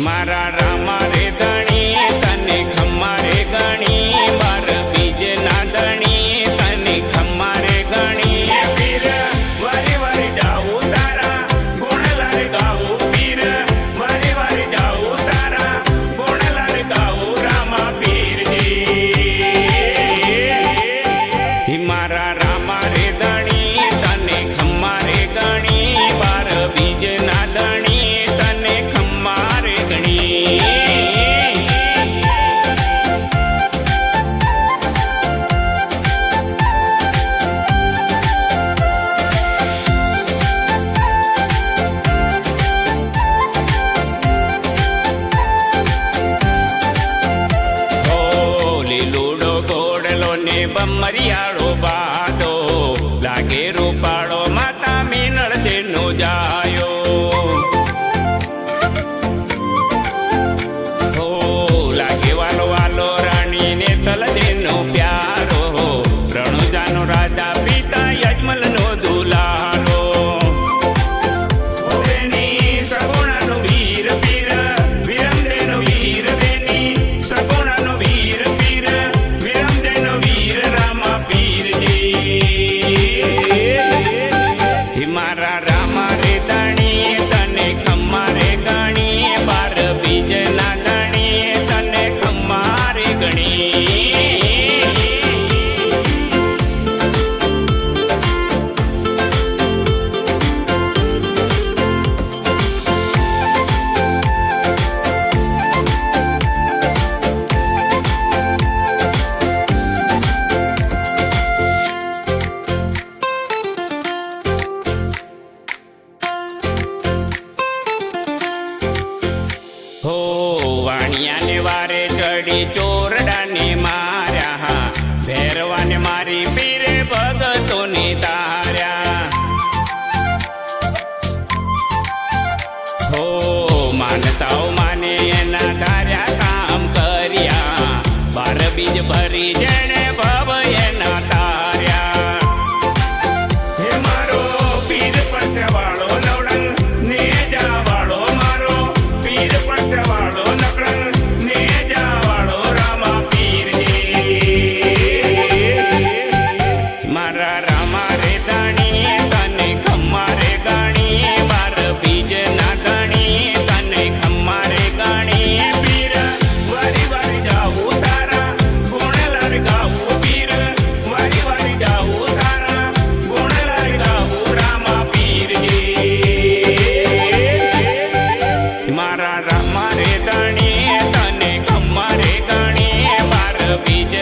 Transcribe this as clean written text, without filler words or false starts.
મારા રામા રે ધણી તને ખમ્મા રે ગણી, બાર બીજ ના ધણી તને ખમ્મા રે ગણી. પીર વારી વારી જાઉં તારા ગુણલાલ ગાઉં, પીર વારી વારી જાઉં તારા ગુણલાલ ગાઉં રામા પીરજી. મારા રામા રે ધણી તને ખમ્મા રે ગણી, બાર બીજ ના ધણી તને ખમ્મા રે ગણી. લીલુડો ઘોડલો ને બમરિયાળો બાદો, લાગે રૂપાળો માતા મીનળ તેનો જાયો. લાગે વાલો વાલો રાણી ને તલ તેનો પ્યારો, રણુજાનો રાજા પિતા યજમલ નો દુલારો. સગુણાનો વીર પીર વિરમદેનો વીર બેની, સગુણાનો વીર પીર વિરમદેનો વીર રામા પીરજી. મારા રામા રે ધણી તને ખમ્મા રે ગણી, બાર બીજ ના ધણી તને ખમ્મા રે ગણી. વાણિયાને વારે ચડી ચોરડાને માર્યા, ભેરવાને મારી પીરે ભગતોને તાર્યા. માનતાઓ માને એના ધાર્યા કામ કર્યા, બાર બીજ ભરી જેણે ભવ એના તાર્યા. હે મારો પીર પંચવાળો નવડંગ ને જાવાળો, મારો પીર પંચવાળો મારા રામા રે ધણી તને ખમ્મા રે ગણી, બાર બીજ ના ધણી તને ખમ્મા રે ગણી. પીર વારી વારી જાઉં તારા ગુણલાલ ગાઉં, પીર વારી વારી જાઉં તારા ગુણલાલ ગાઉં રામા પીરજી. મારા રામા રે ધણી તને ખમ્મા રે ગણી, બાર બીજ